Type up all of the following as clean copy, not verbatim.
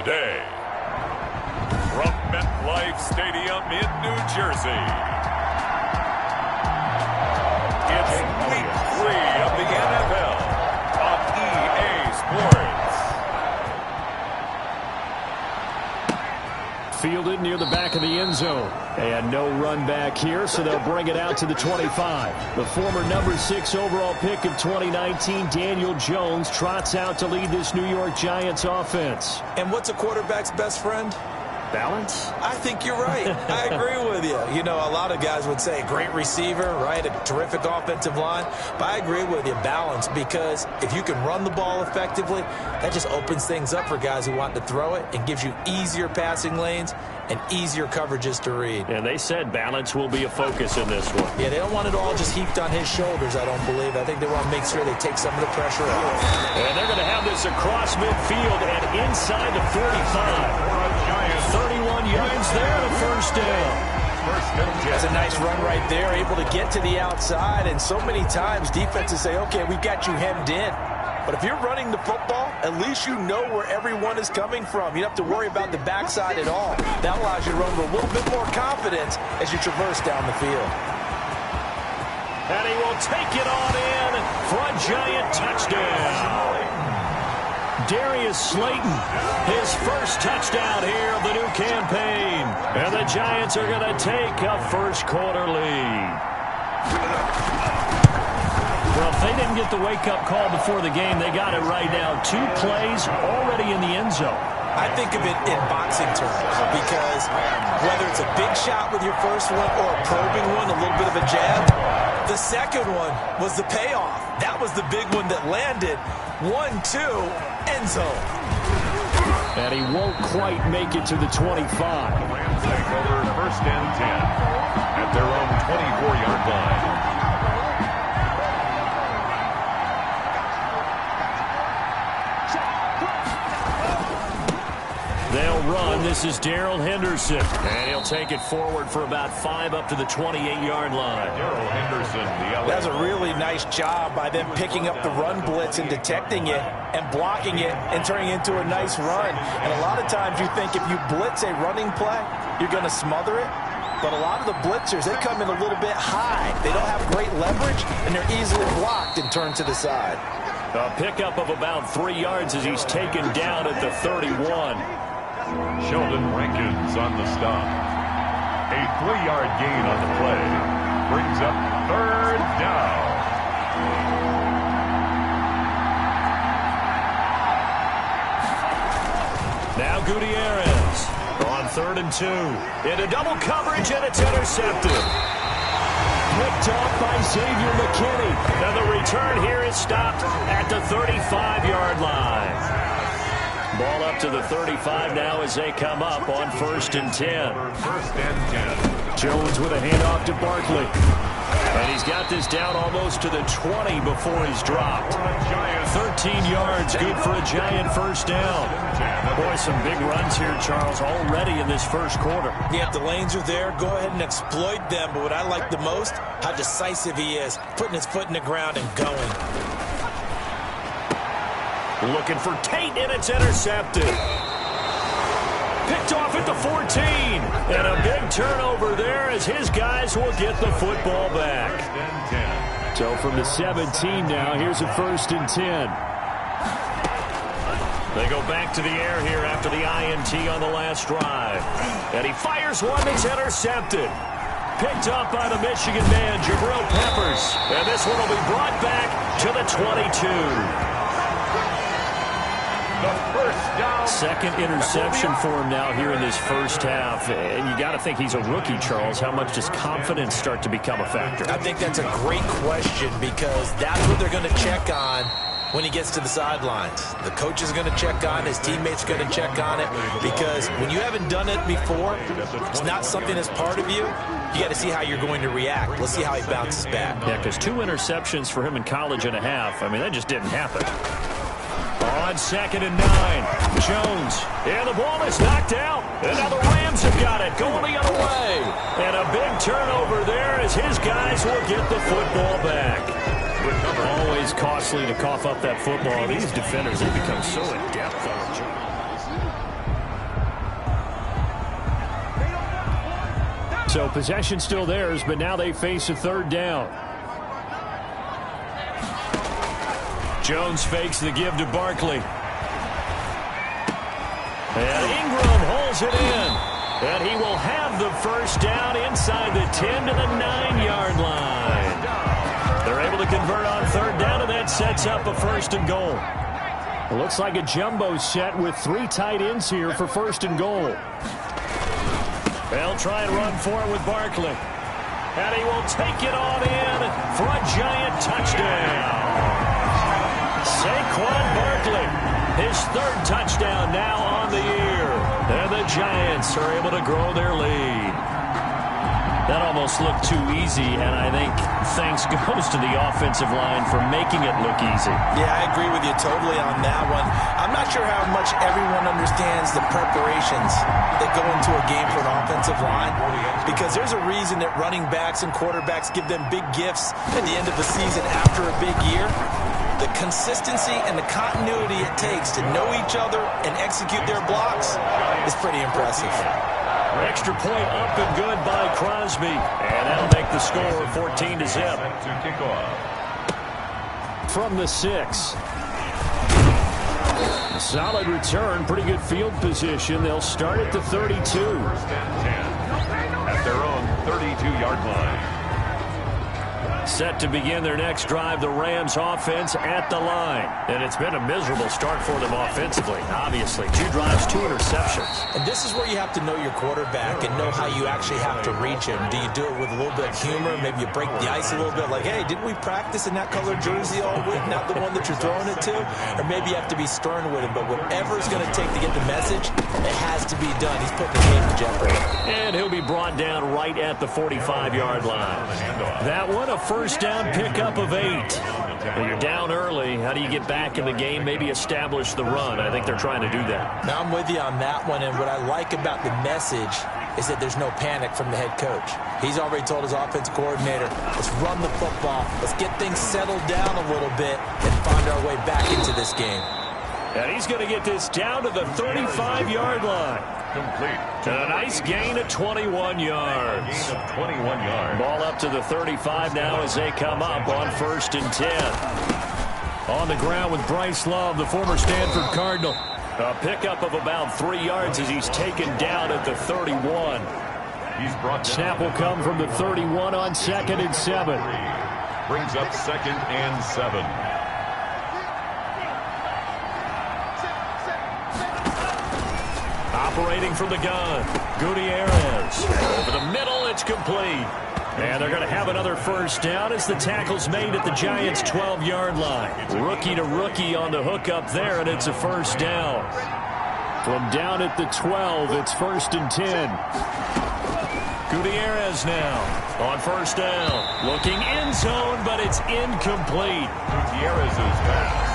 today. From MetLife Stadium in New Jersey, it's Week 3 of the NFL on EA Sports. Fielded near the back of the end zone. And no run back here, so they'll bring it out to the 25. The former number 6 overall pick of 2019, Daniel Jones, trots out to lead this New York Giants offense. And what's a quarterback's best friend? Balance? I think you're right. I agree with you. You know, a lot of guys would say great receiver, right? A terrific offensive line. But I agree with you, balance, because if you can run the ball effectively, that just opens things up for guys who want to throw it and gives you easier passing lanes and easier coverages to read. And they said balance will be a focus in this one. Yeah, they don't want it all just heaped on his shoulders, I don't believe. I think they want to make sure they take some of the pressure off. And they're going to have this across midfield and inside the 45. 31 yards there, the first down. That's a nice run right there, able to get to the outside. And so many times defenses say, okay, we've got you hemmed in. But if you're running the football, at least you know where everyone is coming from. You don't have to worry about the backside at all. That allows you to run with a little bit more confidence as you traverse down the field. And he will take it on in for a Giant touchdown. Darius Slayton, his first touchdown here of the new campaign. And the Giants are going to take a first quarter lead. Well, if they didn't get the wake-up call before the game, they got it right now. 2 plays already in the end zone. I think of it in boxing terms because whether it's a big shot with your first one or a probing one, a little bit of a jab, the second one was the payoff. That was the big one that landed. 1-2, end zone. And he won't quite make it to the 25. Rams take over first and 10 at their own 24-yard line. They'll run. This is Darrell Henderson. And he'll take it forward for about 5 up to the 28-yard line. Darrell Henderson, the LA. That's a really nice job by them picking up the run blitz and detecting it and blocking it and turning it into a nice run. And a lot of times you think if you blitz a running play, you're going to smother it. But a lot of the blitzers, they come in a little bit high. They don't have great leverage, and they're easily blocked and turned to the side. A pickup of about 3 yards as he's taken down at the 31. Sheldon Rankins on the stop. A 3-yard gain on the play brings up third down. Now Gutierrez on 3rd and 2. Into double coverage, and it's intercepted. Picked off by Xavier McKinney. And the return here is stopped at the 35-yard line. Ball up to the 35 now as they come up on 1st and 10. First and 10. Jones with a handoff to Barkley. And he's got this down almost to the 20 before he's dropped. 13 yards, good for a Giant first down. Boy, some big runs here, Charles, already in this first quarter. Yeah, if the lanes are there, go ahead and exploit them. But what I like the most, how decisive he is, putting his foot in the ground and going. Looking for Tate, and it's intercepted. Picked off at the 14. And a big turnover there as his guys will get the football back. So from the 17 now, here's a 1st and 10. They go back to the air here after the INT on the last drive. And he fires one that's intercepted. Picked up by the Michigan man, Jabril Peppers. And this one will be brought back to the 22. Second interception for him now here in this first half. And you got to think he's a rookie, Charles. How much does confidence start to become a factor? I think that's a great question because that's what they're going to check on when he gets to the sidelines. The coach is going to check on, his teammates are going to check on it because when you haven't done it before, it's not something that's part of you. You got to see how you're going to react. Let's see how he bounces back. Yeah, because 2 interceptions for him in college and a half. I mean, that just didn't happen. On 2nd and 9, Jones, and the ball is knocked out, and now the Rams have got it, going the other way, and a big turnover there as his guys will get the football back. Always costly to cough up that football. These defenders have become so adept on it. So possession still theirs, but now they face a third down. Jones fakes the give to Barkley. And Ingram holds it in. And he will have the first down inside the 10 to the 9-yard line. They're able to convert on third down, and that sets up a first and goal. It looks like a jumbo set with 3 tight ends here for first and goal. They'll try and run for it with Barkley. And he will take it on in for a giant touchdown. Saquon Barkley, his 3rd touchdown now on the year. And the Giants are able to grow their lead. That almost looked too easy, and I think thanks goes to the offensive line for making it look easy. Yeah, I agree with you totally on that one. I'm not sure how much everyone understands the preparations that go into a game for an offensive line, because there's a reason that running backs and quarterbacks give them big gifts at the end of the season after a big year. The consistency and the continuity it takes to know each other and execute their blocks is pretty impressive. Extra point up and good by Crosby. And that'll make the score 14-0. From the 6. A solid return, pretty good field position. They'll start at the 32. At their own 32-yard line. Set to begin their next drive, the Rams offense at the line. And it's been a miserable start for them offensively, obviously. 2 drives, 2 interceptions. And this is where you have to know your quarterback and know how you actually have to reach him. Do you do it with a little bit of humor? Maybe you break the ice a little bit, like, hey, didn't we practice in that colored jersey all week, not the one that you're throwing it to? Or maybe you have to be stern with him. But whatever it's going to take to get the message, it has to be done. He's putting the game in jeopardy. And he'll be brought down right at the 45-yard line. That one, a first down pickup of 8. When you're down early, how do you get back in the game, maybe establish the run? I think they're trying to do that. Now, I'm with you on that one, and what I like about the message is that there's no panic from the head coach. He's already told his offense coordinator, let's run the football, let's get things settled down a little bit and find our way back into this game. And he's going to get this down to the 35-yard line. Complete. And a nice gain of 21 yards. Gain of 21 yards. Ball up to the 35 now as they come up on 1st and 10. On the ground with Bryce Love, the former Stanford Cardinal. A pickup of about 3 yards as he's taken down at the 31. He's brought down. Snap will come from the 31 on 2nd and 7. Brings up 2nd and 7. Operating from the gun, Gutierrez. Over the middle, it's complete. And they're going to have another first down as the tackle's made at the Giants' 12-yard line. Rookie to rookie on the hook up there, and it's a first down. From down at the 12, it's 1st and 10. Gutierrez now on first down. Looking end zone, but it's incomplete. Gutierrez's pass.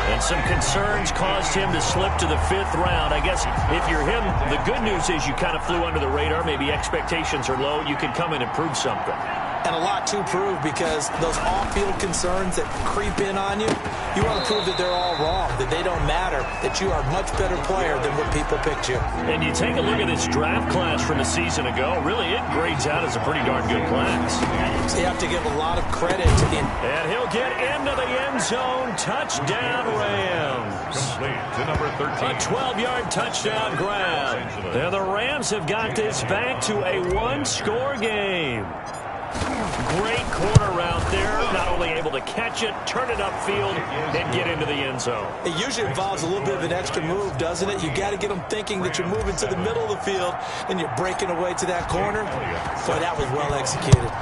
And some concerns caused him to slip to the 5th round. I guess if you're him, the good news is you kind of flew under the radar. Maybe expectations are low. You could come in and prove something. And a lot to prove, because those off-field concerns that creep in on you, you want to prove that they're all wrong, that they don't matter, that you are a much better player than what people picked you. And you take a look at this draft class from a season ago, really it grades out as a pretty darn good class. So you have to give a lot of credit to the... And he'll get into the end zone. Touchdown, Rams. Complete to number 13. A 12-yard touchdown grab. And the Rams have got this back to a 1-score game. Great corner route there. Not only able to catch it, turn it upfield, and get into the end zone. It usually involves a little bit of an extra move, doesn't it? You got to get them thinking that you're moving to the middle of the field and you're breaking away to that corner. Boy, that was well executed.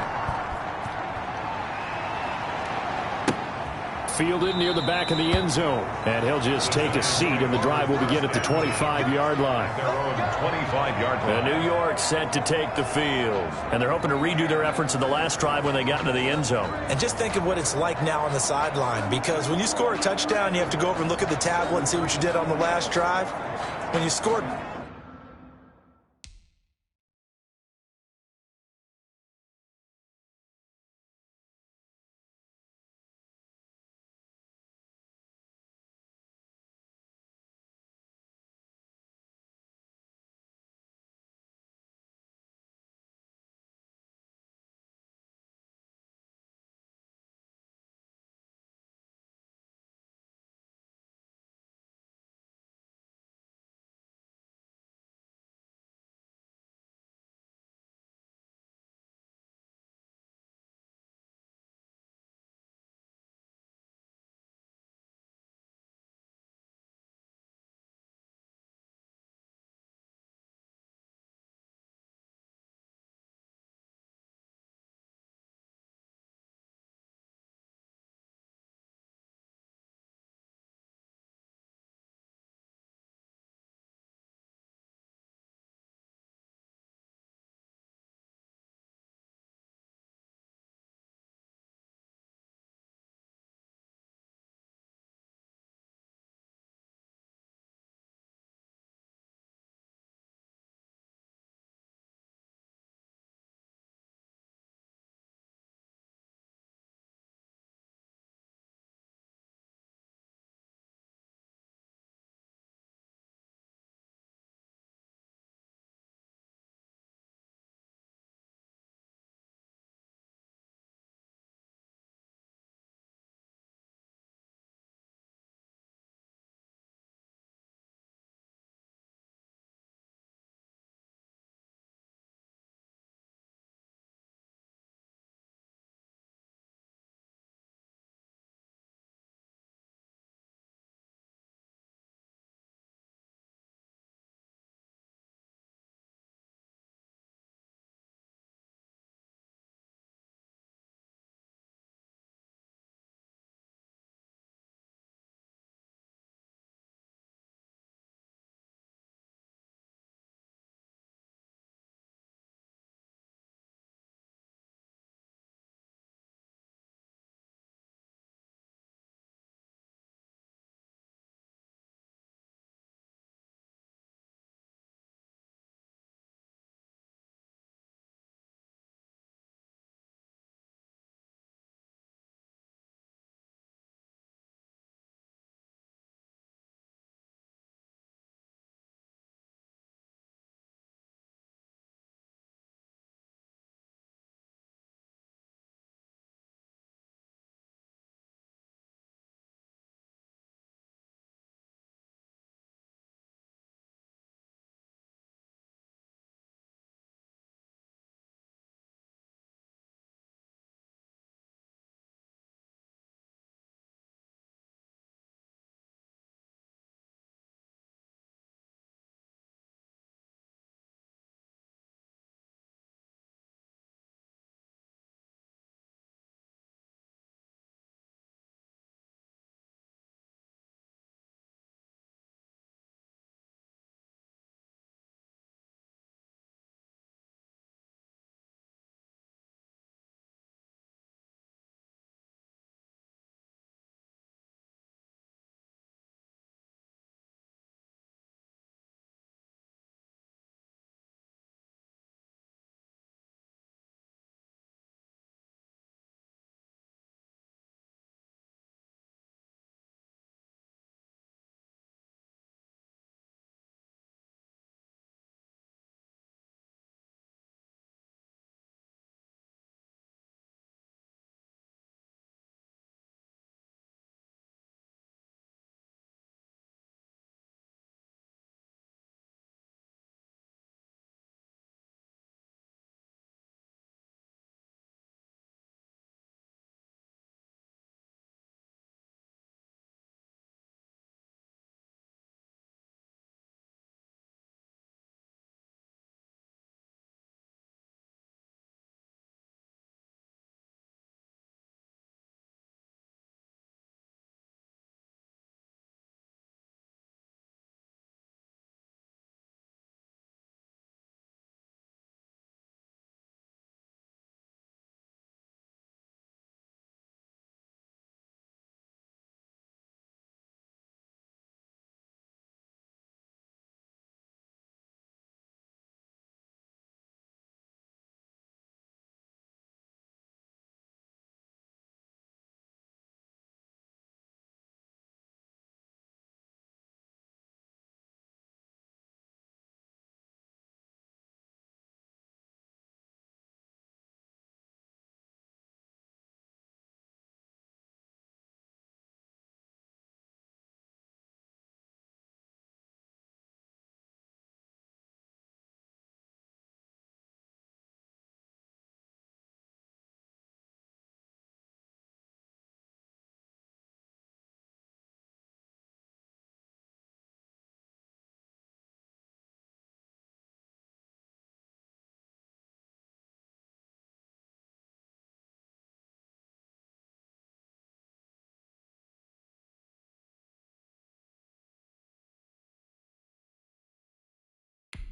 Fielded near the back of the end zone. And he'll just take a seat, and the drive will begin at the 25-yard line. Their own 25-yard line. And New York set to take the field. And they're hoping to redo their efforts in the last drive when they got into the end zone. And just think of what it's like now on the sideline, because when you score a touchdown, you have to go over and look at the tablet and see what you did on the last drive. When you scored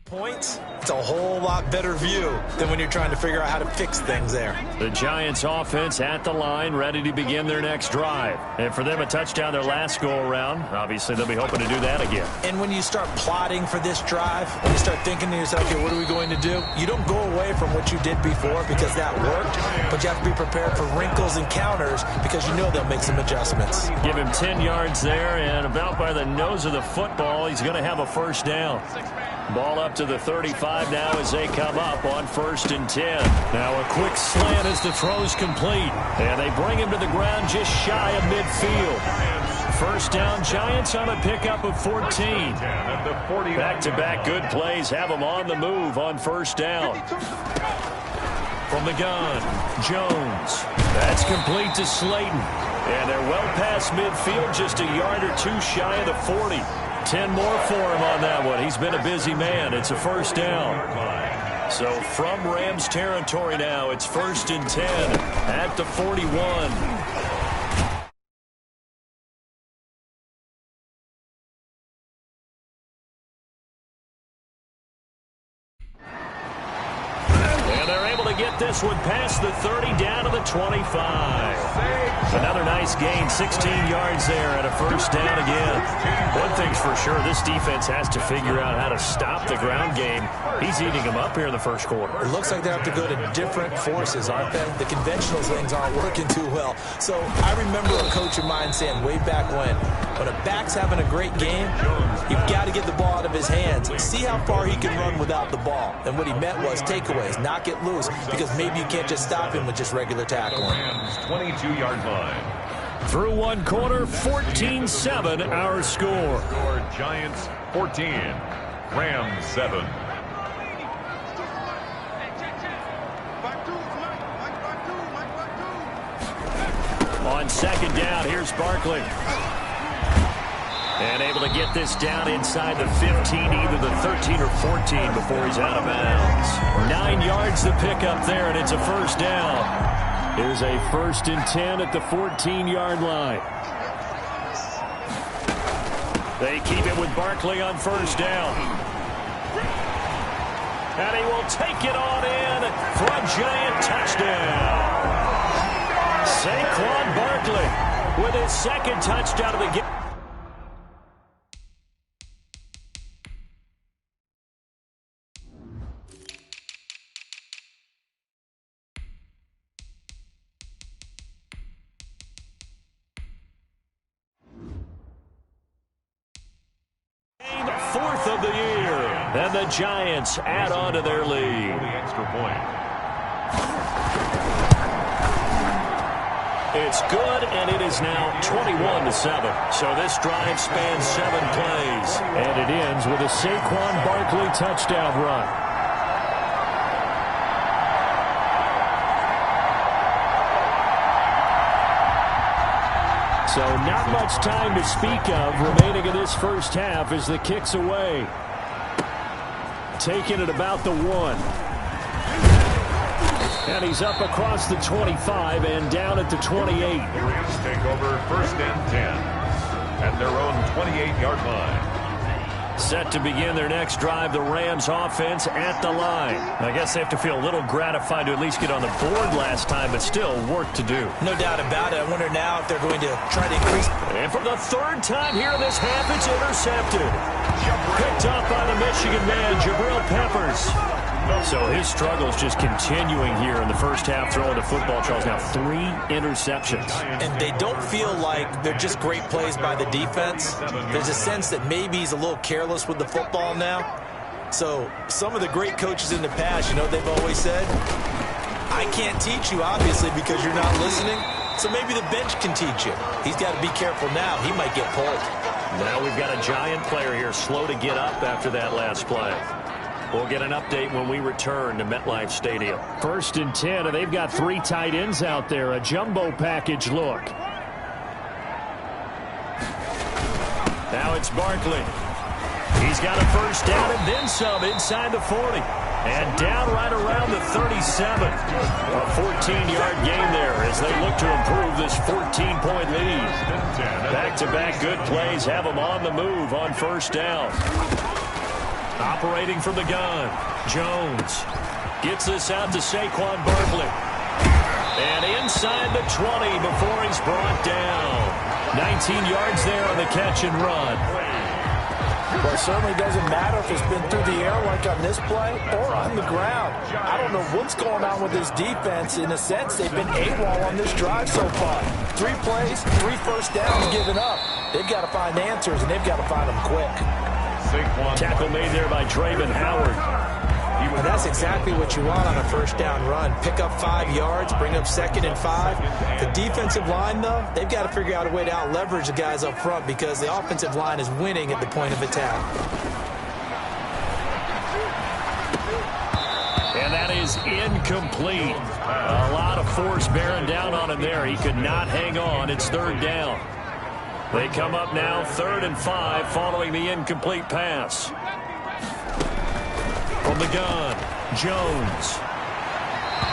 Points, it's a whole lot better view than when you're trying to figure out how to fix things there. The Giants offense at the line, ready to begin their next drive. And for them, a touchdown their last go-around. Obviously, they'll be hoping to do that again. And when you start plotting for this drive, when you start thinking to yourself, okay, what are we going to do? You don't go away from what you did before because that worked, but you have to be prepared for wrinkles and counters because you know they'll make some adjustments. Give him 10 yards there, and about by the nose of the football, he's going to have a first down. Ball up to the 35 now as they come up on 1st and 10. Now a quick slant as the throw's complete. And they bring him to the ground just shy of midfield. First down, Giants on a pickup of 14. Back-to-back good plays have them on the move on 1st down. From the gun, Jones. That's complete to Slayton. And they're well past midfield, just a yard or two shy of the 40. 10 more for him on that one. He's been a busy man. It's a first down. So from Rams territory now, it's 1st and 10 at the 41. Get this one past the 30 down to the 25. Another nice gain, 16 yards there at a first down again. One thing's for sure, this defense has to figure out how to stop the ground game. He's eating them up here in the first quarter. It looks like they have to go to different forces, aren't they? The conventional things aren't working too well. So I remember a coach of mine saying way back when a back's having a great game, you've got to get the ball out of his hands. See how far he can run without the ball. And what he meant was takeaways, knock it loose, because maybe you can't just stop him with just regular tackling. 22-yard line. Through one quarter, 14-7 our score. Giants 14, Rams 7. On 2nd down, here's Barkley. And able to get this down inside the 15, either the 13 or 14 before he's out of bounds. 9 yards to pick up there, and it's a first down. Here's a 1st and 10 at the 14-yard line. They keep it with Barkley on 1st down. And he will take it on in for a Giant touchdown. Saquon Barkley with his 2nd touchdown of the game. Of the year, and the Giants add on to their lead. The extra point. It's good, and it is now 21-7. So this drive spans 7 plays, and it ends with a Saquon Barkley touchdown run. So not much time to speak of remaining in this first half as the kick's away. Taking it about the 1. And he's up across the 25 and down at the 28. Rams take over 1st and 10 at their own 28-yard line. Set to begin their next drive, the Rams offense at the line. I guess they have to feel a little gratified to at least get on the board last time, but still work to do. No doubt about it. I wonder now if they're going to try to increase. And for the 3rd time here in this half, it's intercepted. Picked up by the Michigan man, Jabril Peppers. So his struggle's just continuing here in the first half, throwing the football. Charles, now 3 interceptions. And they don't feel like they're just great plays by the defense. There's a sense that maybe he's a little careless with the football now. So some of the great coaches in the past, you know, they've always said, I can't teach you, obviously, because you're not listening. So maybe the bench can teach you. He's got to be careful now. He might get pulled. Now we've got a Giant player here slow to get up after that last play. We'll get an update when we return to MetLife Stadium. 1st and 10, and they've got 3 tight ends out there. A jumbo package look. Now it's Barkley. He's got a first down and then some inside the 40. And down right around the 37. A 14-yard gain there as they look to improve this 14-point lead. Back-to-back good plays have them on the move on 1st down. Operating from the gun, Jones gets this out to Saquon Barkley. And inside the 20 before he's brought down. 19 yards there on the catch and run. Well, it certainly doesn't matter if it's been through the air like on this play or on the ground. I don't know what's going on with this defense. In a sense, they've been AWOL on this drive so far. 3 plays, 3 first downs given up. They've got to find answers, and they've got to find them quick. Tackle made there by Draven Howard. And that's exactly what you want on a first down run. Pick up 5 yards, bring up 2nd and 5. The defensive line, though, they've got to figure out a way to out-leverage the guys up front because the offensive line is winning at the point of attack. And that is incomplete. A lot of force bearing down on him there. He could not hang on. It's 3rd down. They come up now 3rd and 5 following the incomplete pass. From the gun, Jones.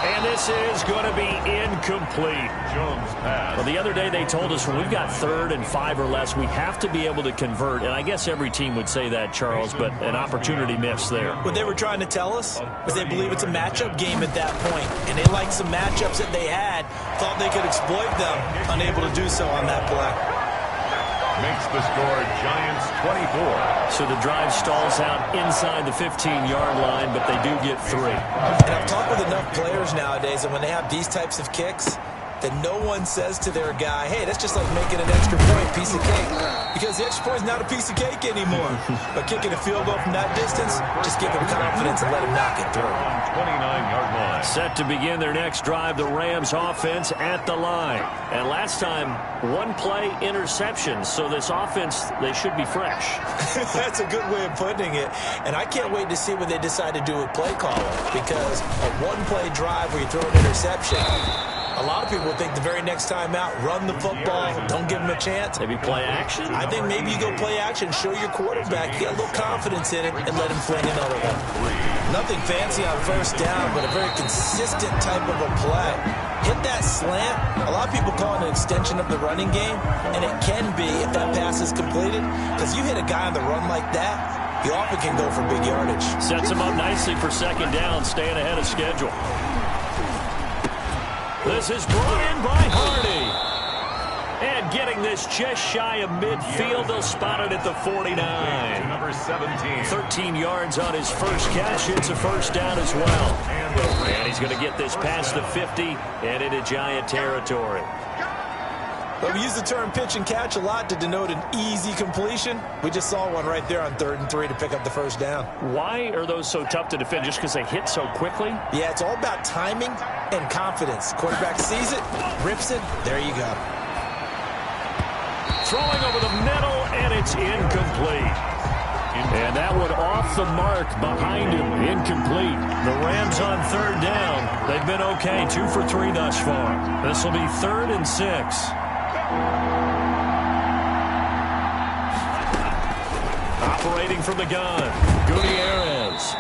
And this is going to be incomplete. Jones pass. Well, the other day they told us when we've got 3rd and 5 or less, we have to be able to convert. And I guess every team would say that, Charles, but an opportunity missed there. What they were trying to tell us was they believe it's a matchup game at that point, and they liked some matchups that they had, thought they could exploit them, unable to do so on that play. Makes the score Giants 24. So the drive stalls out inside the 15-yard line, but they do get 3. And I've talked with enough players nowadays, and when they have these types of kicks, that no one says to their guy, hey, that's just like making an extra point, piece of cake. Because the extra point is not a piece of cake anymore. But kicking a field goal from that distance, just give him confidence and let him knock it through. 29-yard line. Set to begin their next drive, the Rams offense at the line. And last time, 1-play interception. So this offense, they should be fresh. That's a good way of putting it. And I can't wait to see what they decide to do with play calling. Because a 1-play drive where you throw an interception, a lot of people think the very next time out, run the football, don't give them a chance. Maybe play action? I think maybe you go play action, show your quarterback, get a little confidence in it, and let him fling another one. Nothing fancy on first down, but a very consistent type of a play. Hit that slant. A lot of people call it an extension of the running game, and it can be if that pass is completed, because you hit a guy on the run like that, you often can go for big yardage. Sets him up nicely for 2nd down, staying ahead of schedule. This is brought in by Hardy. And getting this just shy of midfield, they'll spot it at the 49. Number 17. 13 yards on his first catch. It's a first down as well. And he's going to get this past the 50 and into Giant territory. But we use the term pitch and catch a lot to denote an easy completion. We just saw one right there on 3rd and 3 to pick up the first down. Why are those so tough to defend? Just because they hit so quickly? Yeah, it's all about timing and confidence. Quarterback sees it, rips it, there you go. Throwing over the middle, and it's incomplete. And that one off the mark behind him, incomplete. The Rams on 3rd down. They've been okay, 2 for 3 thus far. This will be 3rd and 6. Operating from the gun, Gutierrez.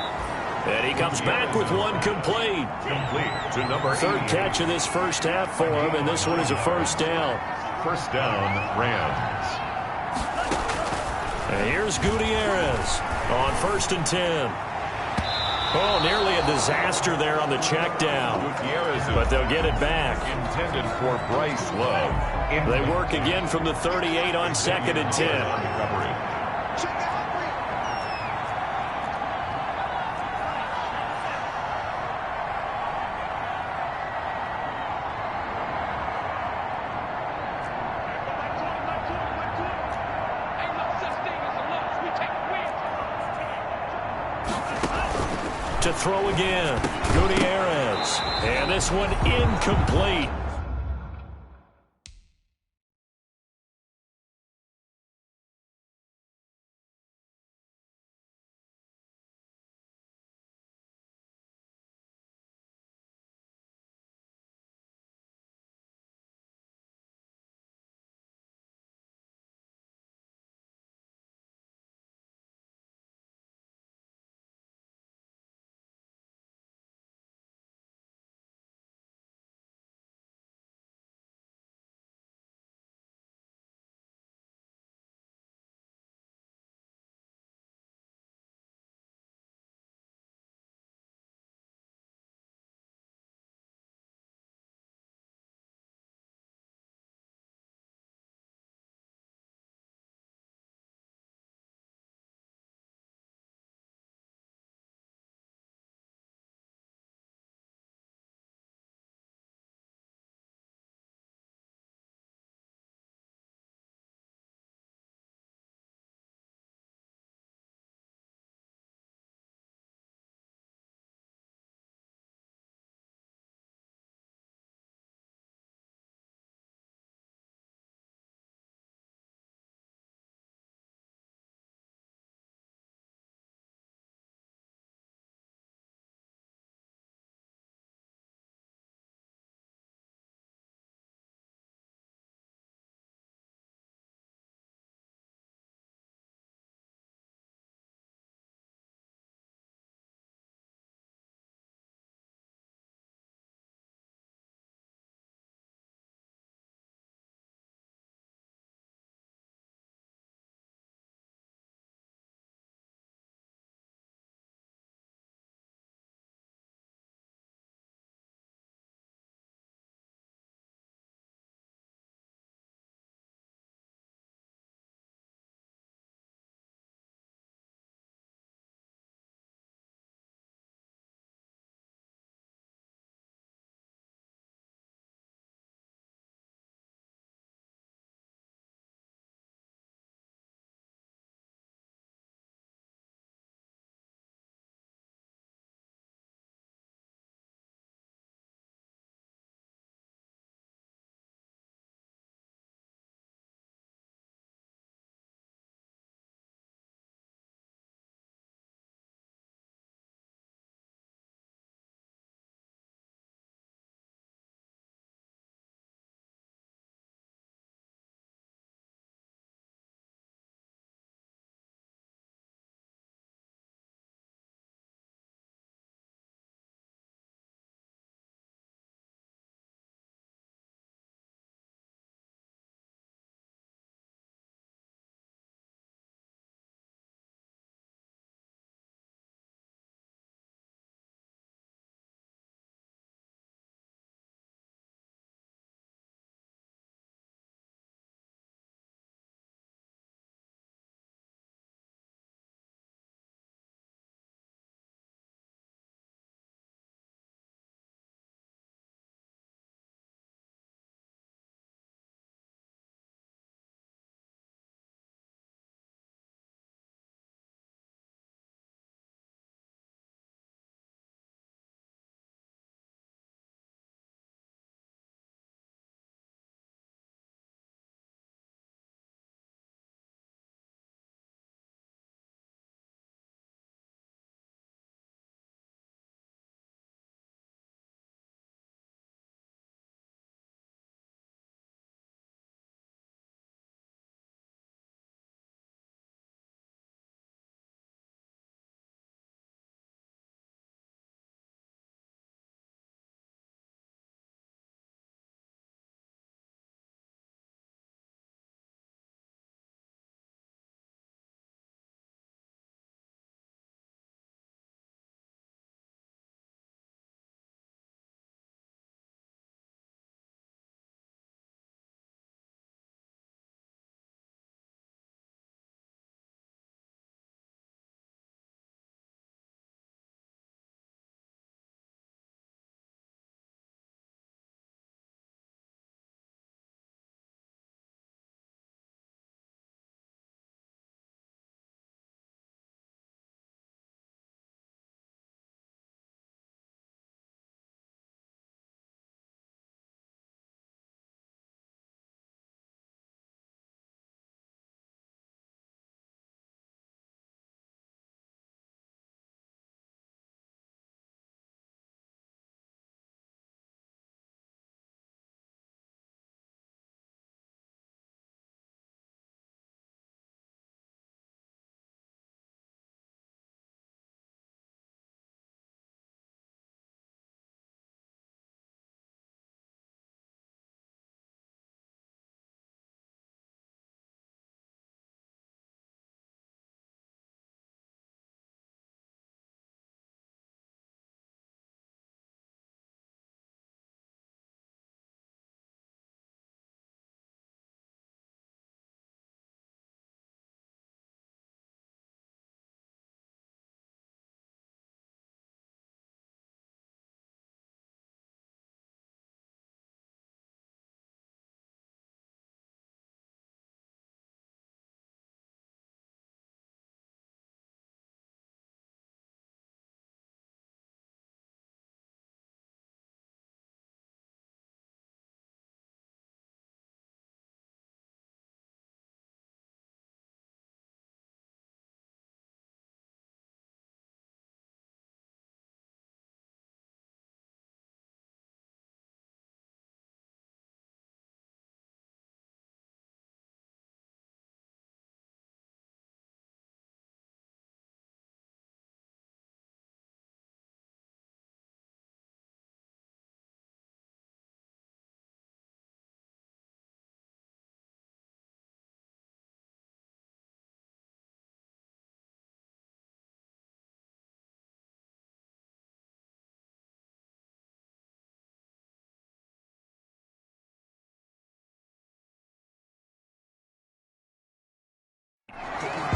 And he comes back with one complete. Complete to number 3rd catch of this first half for him, and this one is a first down. First down, Rams. And here's Gutierrez on 1st and 10. Oh, nearly a disaster there on the check down. But they'll get it back. Intended for Bryce Love. They work again from the 38 on 2nd and 10. To throw again, Gutierrez. And this one incomplete.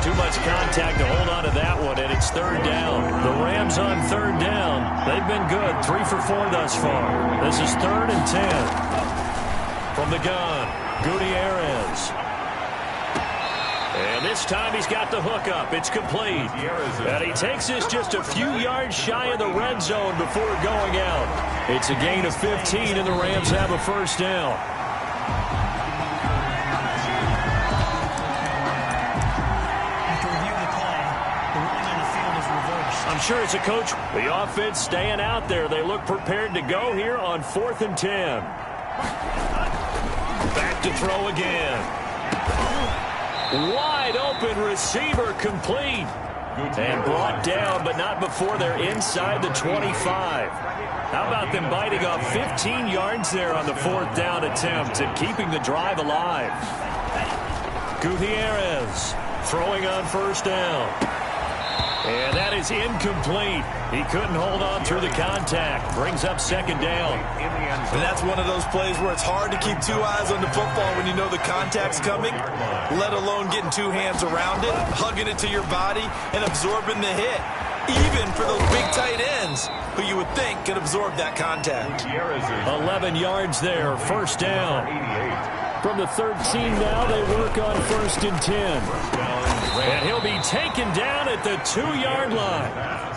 Too much contact to hold on to that one, and it's third down. The Rams on third down. They've been good, 3 for 4 thus far. This is 3rd and 10. From the gun, Gutierrez. And this time he's got the hook up. It's complete. And he takes this just a few yards shy of the red zone before going out. It's a gain of 15, and the Rams have a first down. I'm sure as a coach, the offense staying out there. They look prepared to go here on 4th and 10. Back to throw again. Wide open receiver complete. And brought down, but not before they're inside the 25. How about them biting off 15 yards there on the 4th down attempt and keeping the drive alive? Gutierrez throwing on first down. And that is incomplete. He couldn't hold on through the contact. Brings up second down. And that's one of those plays where it's hard to keep 2 eyes on the football when you know the contact's coming, let alone getting 2 hands around it, hugging it to your body, and absorbing the hit. Even for those big tight ends who you would think could absorb that contact. 11 yards there, first down. From the 13 now, they work on 1st and 10. And he'll be taken down at the 2-yard line.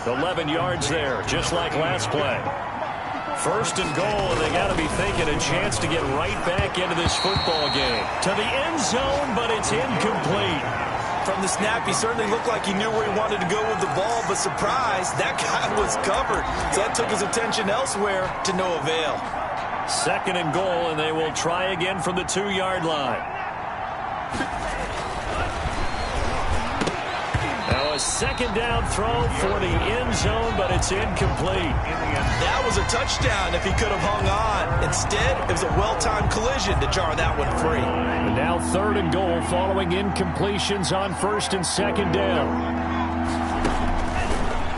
11 yards there, just like last play. 1st and goal, and they got to be thinking a chance to get right back into this football game. To the end zone, but it's incomplete. From the snap, he certainly looked like he knew where he wanted to go with the ball, but surprise, that guy was covered. So that took his attention elsewhere to no avail. 2nd and goal, and they will try again from the 2-yard line. Now a 2nd down throw for the end zone, but it's incomplete. That was a touchdown if he could have hung on. Instead, it was a well-timed collision to jar that one free. And now 3rd and goal following incompletions on 1st and 2nd down.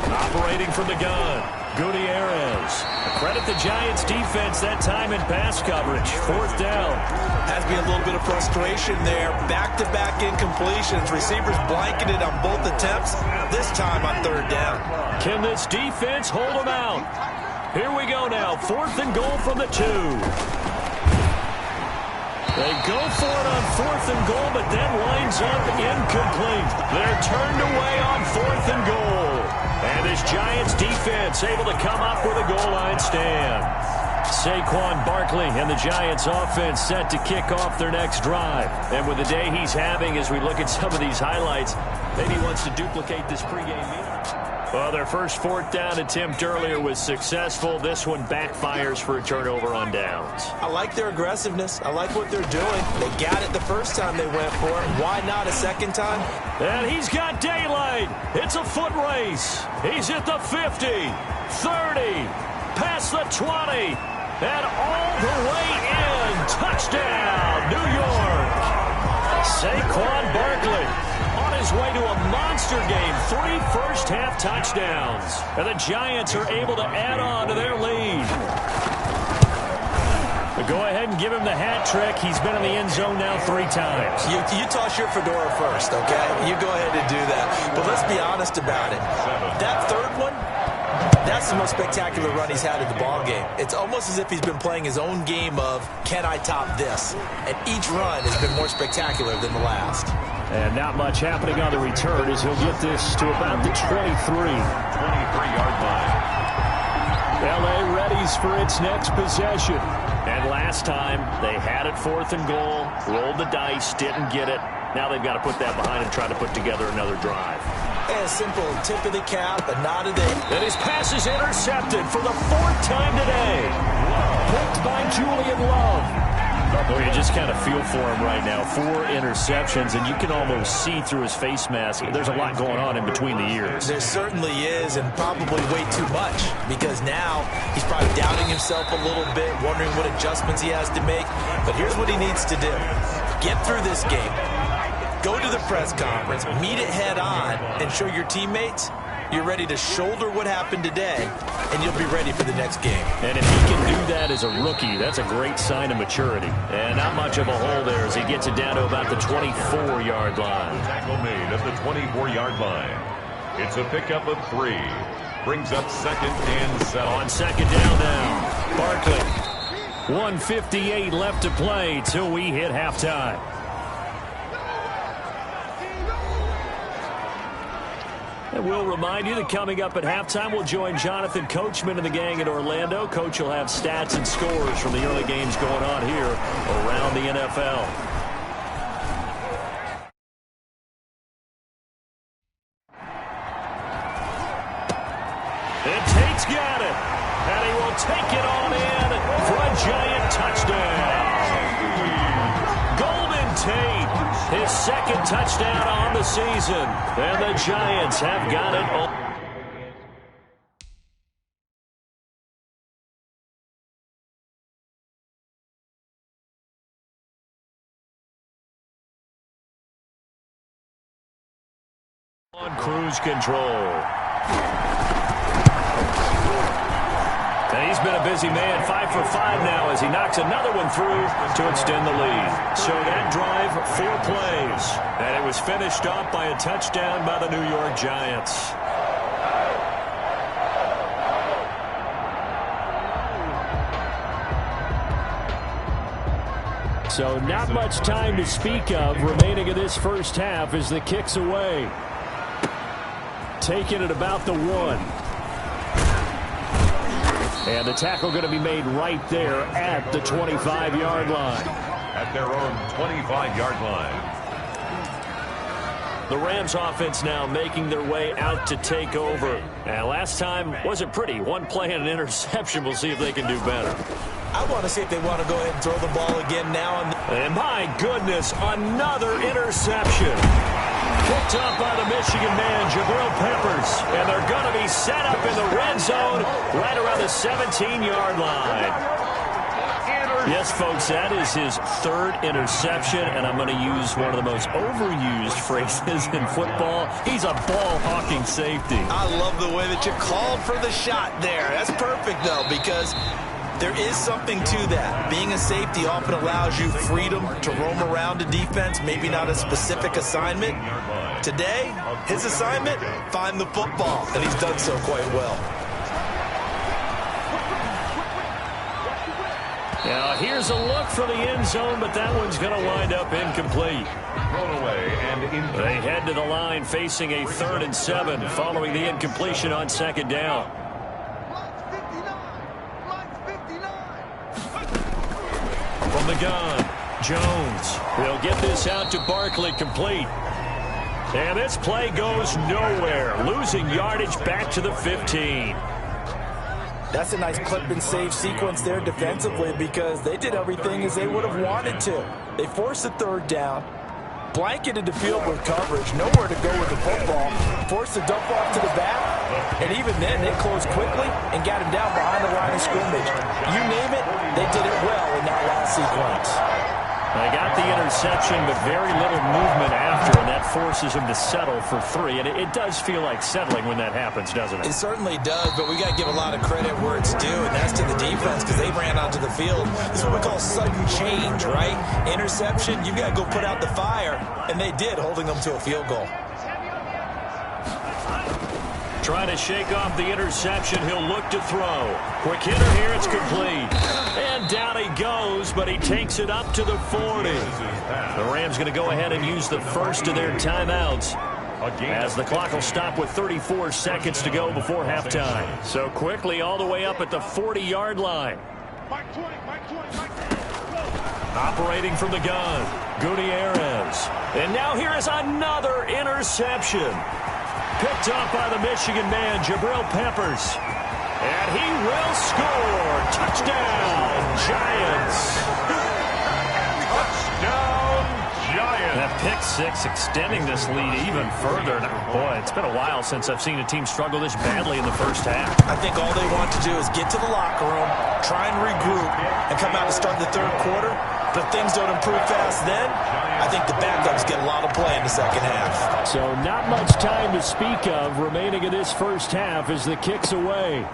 Operating from the gun, Gutierrez. Credit the Giants defense that time in pass coverage. 4th down. Has to be a little bit of frustration there. Back-to-back incompletions. Receivers blanketed on both attempts. This time on 3rd down. Can this defense hold them out? Here we go now. 4th and goal from the 2. They go for it on 4th and goal, but then lines up incomplete. They're turned away on 4th and goal. And this Giants defense able to come up with a goal line stand. Saquon Barkley and the Giants offense set to kick off their next drive. And with the day he's having, as we look at some of these highlights, maybe he wants to duplicate this pregame meeting. Well, their first 4th down attempt earlier was successful. This one backfires for a turnover on downs. I like their aggressiveness. I like what they're doing. They got it the first time they went for it. Why not a second time? And he's got daylight. It's a foot race. He's at the 50, 30, past the 20, and all the way in. Touchdown, New York. Saquon Barkley on his way to a monster game. 3 first-half touchdowns. And the Giants are able to add on to their lead. But go ahead and give him the hat trick. He's been in the end zone now 3 times. You toss your fedora first, okay? You go ahead and do that. But let's be honest about it. That 3rd one, that's the most spectacular run he's had in the ballgame. It's almost as if he's been playing his own game of, can I top this? And each run has been more spectacular than the last. And not much happening on the return as he'll get this to about the 23-yard line. L.A. readies for its next possession. And last time, they had it 4th and goal, rolled the dice, didn't get it. Now they've got to put that behind and try to put together another drive. A simple tip of the cap, a nod of the... And his pass is intercepted for the 4th time today. Picked by Julian Love. Boy, you just kind of feel for him right now. 4 interceptions, and you can almost see through his face mask. There's a lot going on in between the ears. There certainly is, and probably way too much, because now he's probably doubting himself a little bit, wondering what adjustments he has to make. But here's what he needs to do. Get through this game. Go to the press conference, meet it head on, and show your teammates you're ready to shoulder what happened today, and you'll be ready for the next game. And if he can do that as a rookie, that's a great sign of maturity. And not much of a hole there as he gets it down to about the 24-yard line. Tackle made at the 24-yard line. It's a pickup of 3. Brings up 2nd and 7. On 2nd down now, Barkley. 1:58 left to play till we hit halftime. And we'll remind you that coming up at halftime, we'll join Jonathan Coachman and the gang in Orlando. Coach will have stats and scores from the early games going on here around the NFL. And Tate's got it. And he will take it on in for a giant touchdown. Golden Tate, his 2nd touchdown on the season. And the Giants have got it all. On cruise control. And he's been a busy man, 5 for 5 now as he knocks another one through to extend the lead. So that drive, 4 plays. And it was finished off by a touchdown by the New York Giants. So not much time to speak of remaining in this first half as the kick's away. Taking it about the 1. And the tackle going to be made right there at the 25-yard line. At their own 25-yard line. The Rams offense now making their way out to take over. And last time wasn't pretty. 1 play and an interception. We'll see if they can do better. I want to see if they want to go ahead and throw the ball again now. And my goodness, another interception. Picked up by the Michigan man, Jabril Peppers. And they're going to be set up in the red zone right around the 17-yard line. Yes, folks, that is his 3rd interception, and I'm going to use one of the most overused phrases in football. He's a ball-hawking safety. I love the way that you called for the shot there. That's perfect, though, because there is something to that. Being a safety often allows you freedom to roam around a defense, maybe not a specific assignment. Today, his assignment, find the football, and he's done so quite well. Now, here's a look for the end zone, but that one's going to wind up incomplete. Thrown away and incomplete. They head to the line facing a 3rd and 7 following the incompletion on 2nd down. From the gun, Jones will get this out to Barkley, complete. And this play goes nowhere, losing yardage back to the 15. That's a nice clip and save sequence there defensively because they did everything as they would have wanted to. They forced the 3rd down, blanketed the field with coverage, nowhere to go with the football, forced the dump off to the back, and even then they closed quickly and got him down behind the line of scrimmage. You name it, they did it well in that last sequence. They got the interception, but very little movement after, and that forces them to settle for 3. And it does feel like settling when that happens, doesn't it? It certainly does, but we got to give a lot of credit where it's due, and that's to the defense because they ran onto the field. This is what we call sudden change, right? Interception, you got to go put out the fire, and they did, holding them to a field goal. Trying to shake off the interception. He'll look to throw. Quick hitter here. It's complete. And down he goes, but he takes it up to the 40. The Rams going to go ahead and use the first of their timeouts as the clock will stop with 34 seconds to go before halftime. So quickly all the way up at the 40-yard line. Operating from the gun, Gutierrez. And now here is another interception. Picked up by the Michigan man, Jabril Peppers. And he will score. Touchdown, Giants. Touchdown, Giants. That pick 6 extending this lead even further. Boy, it's been a while since I've seen a team struggle this badly in the first half. I think all they want to do is get to the locker room, try and regroup, and come out to start the 3rd quarter But things don't improve fast then. I think the backups get a lot of play in the second half. So not much time to speak of remaining in this first half as the kick's away.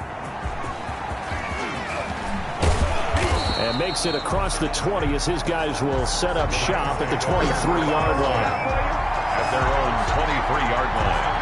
And makes it across the 20 as his guys will set up shop at the 23-yard line. At their own 23-yard line.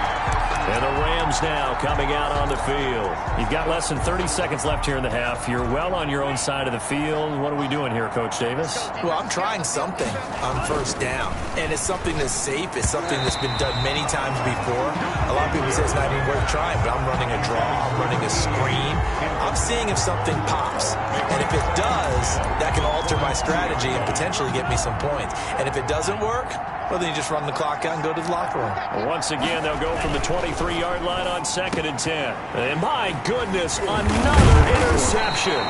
And the Rams now coming out on the field. You've got less than 30 seconds left here in the half. You're well on your own side of the field. What are we doing here, Coach Davis? Well, I'm trying something on first down. And it's something that's safe. It's something that's been done many times before. A lot of people say it's not even worth trying, but I'm running a draw. I'm running a screen. I'm seeing if something pops. And if it does, that can alter my strategy and potentially get me some points. And if it doesn't work, well, then you just run the clock out and go to the locker room. Once again, they'll go from the 23-yard line on 2nd and 10. And my goodness, another interception.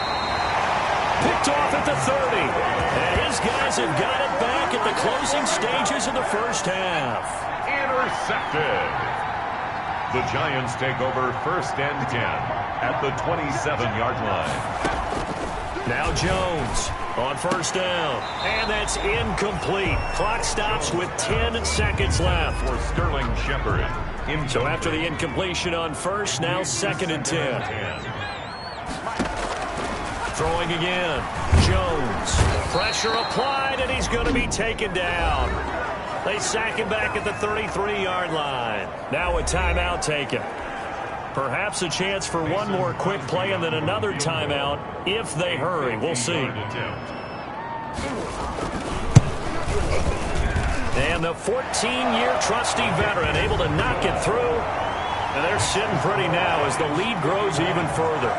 Picked off at the 30. And his guys have got it back at the closing stages of the first half. Intercepted. The Giants take over 1st and 10 at the 27-yard line. Now Jones on first down. And that's incomplete. Clock stops with 10 seconds left. For Sterling Shepard. So after the incompletion on first, now 2nd and 10. Throwing again. Jones. Pressure applied, and he's going to be taken down. They sack him back at the 33-yard line. Now a timeout taken. Perhaps a chance for one more quick play and then another timeout if they hurry. We'll see. And the 14-year trusty veteran able to knock it through. And they're sitting pretty now as the lead grows even further.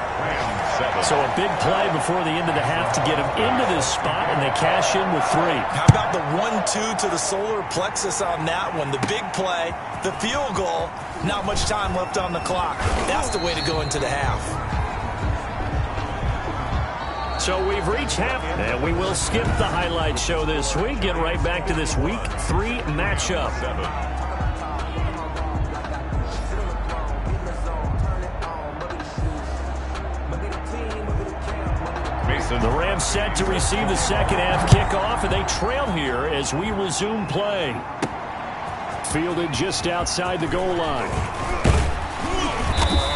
So a big play before the end of the half to get them into this spot, and they cash in with 3. How about the 1-2 to the solar plexus on that one? The big play, the field goal, not much time left on the clock. That's the way to go into the half. So we've reached half, and we will skip the highlight show this week. Get right back to this Week 3 matchup. The Rams set to receive the second half kickoff, and they trail here as we resume play. Fielded just outside the goal line.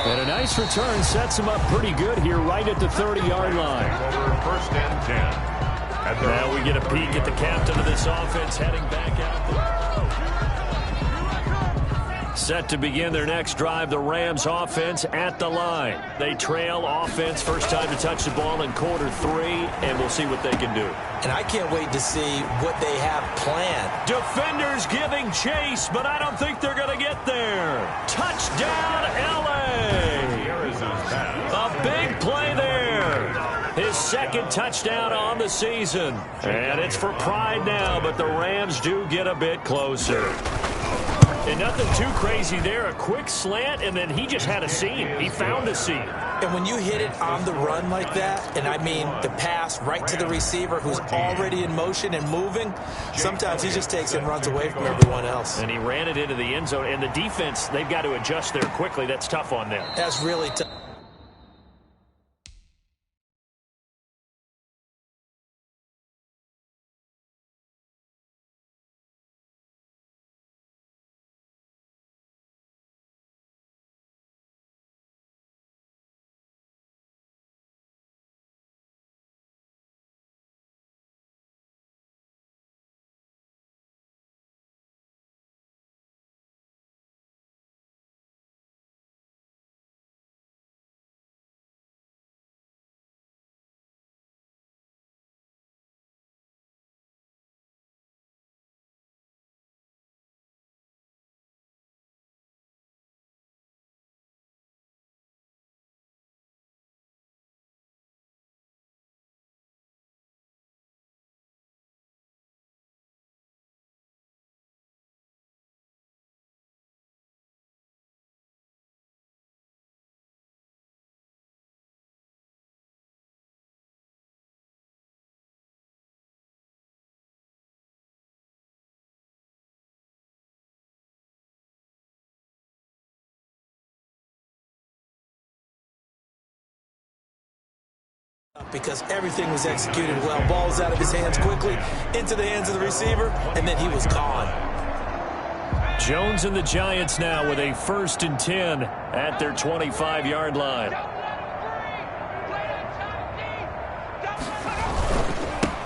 And a nice return sets him up pretty good here right at the 30-yard line. Over 1st and 10. Now we get a peek at the captain of this offense heading back out there. Set to begin their next drive, the Rams offense at the line. They trail offense, first time to touch the ball in quarter 3, and we'll see what they can do. And I can't wait to see what they have planned. Defenders giving chase, but I don't think they're going to get there. Touchdown, L.A. Here is his pass. A big play there. His second touchdown on the season. And it's for pride now, but the Rams do get a bit closer. And nothing too crazy there. A quick slant, and then he just had a seam. He found a seam. And when you hit it on the run like that, and I mean the pass right to the receiver who's already in motion and moving, sometimes he just takes and runs away from everyone else. And he ran it into the end zone. And the defense, they've got to adjust there quickly. That's tough on them. That's really tough. Because everything was executed well. Ball was out of his hands quickly, into the hands of the receiver, and then he was gone. Jones and the Giants now with a 1st and 10 at their 25-yard line.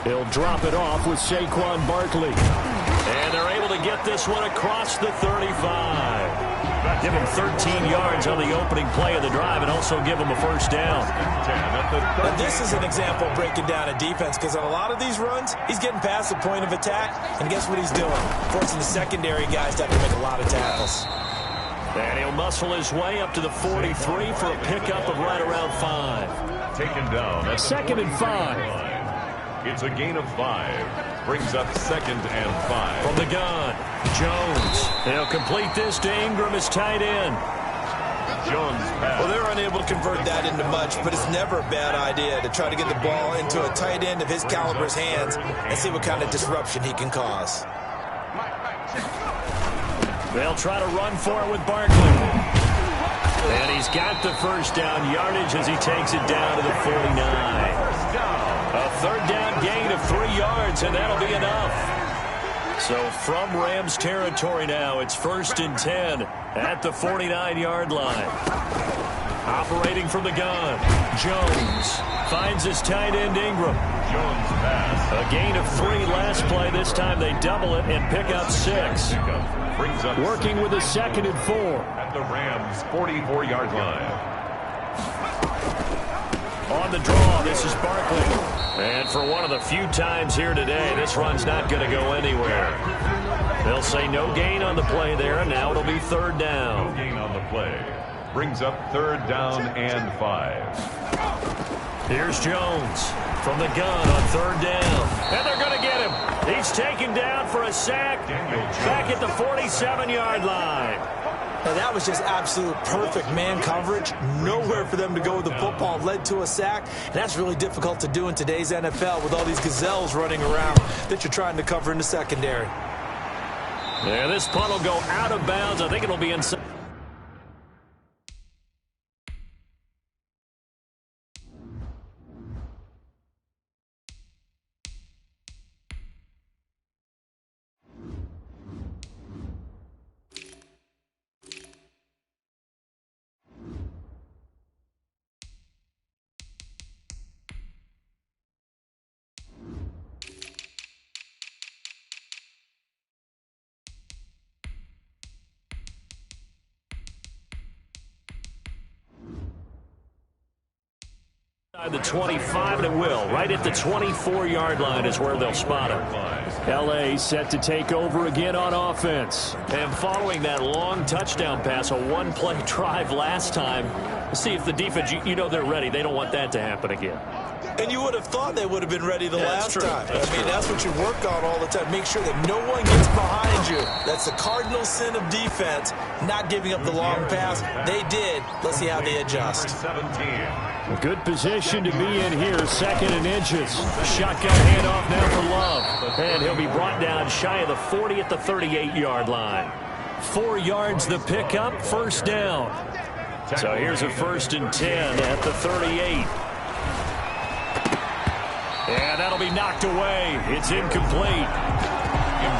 He'll drop it off with Saquon Barkley. And they're able to get this one across the 35. Give him 13 yards on the opening play of the drive and also give him a 1st down. Now this is an example of breaking down a defense, because on a lot of these runs, he's getting past the point of attack, and guess what he's doing? Forcing the secondary guys to have to make a lot of tackles. And he'll muscle his way up to the 43 for a pickup of right around 5. Taken down at 2nd and 5. It's a gain of 5. Brings up 2nd and 5. From the gun, Jones. He'll complete this to Ingram, his tight end. Jones pass. Well, they're unable to convert that into much, but it's never a bad idea to try to get the ball into a tight end of his caliber's hands and see what kind of disruption he can cause. They'll try to run for it with Barkley. And he's got the 1st down yardage as he takes it down to the 49. A 3rd down gain of 3 yards, and that'll be enough. So from Rams territory now, it's 1st and 10 at the 49-yard line. Operating from the gun, Jones finds his tight end Ingram. Jones pass. A gain of 3 last play. This time they double it and pick up 6. Brings up Working with a 2nd and 4. at the Rams' 44-yard line. On the draw, this is Barkley. And for one of the few times here today, this run's not going to go anywhere. They'll say no gain on the play there, and now it'll be 3rd down. No gain on the play. Brings up 3rd down and 5. Here's Jones from the gun on 3rd down. And they're going to get him. He's taken down for a sack. Back at the 47-yard line. Now, that was just absolute perfect man coverage. Nowhere for them to go with the football. Led to a sack. And that's really difficult to do in today's NFL with all these gazelles running around that you're trying to cover in the secondary. Yeah, this punt will go out of bounds. I think it'll be inside. The 25, and it will. Right at the 24-yard line is where they'll spot him. L.A. set to take over again on offense. And following that long touchdown pass, a 1-play drive last time, see if the defense, you know they're ready. They don't want that to happen again. And you would have thought they would have been ready the last time. That's what you work on all the time. Make sure that no one gets behind you. That's the cardinal sin of defense, not giving up the long pass. They did. Let's see how they adjust. 17. A good position to be in here, 2nd and inches. Shotgun handoff now for Love. And he'll be brought down shy of the 40 at the 38-yard line. 4 yards the pickup, 1st down. So here's a 1st and 10 at the 38. And that'll be knocked away. It's incomplete.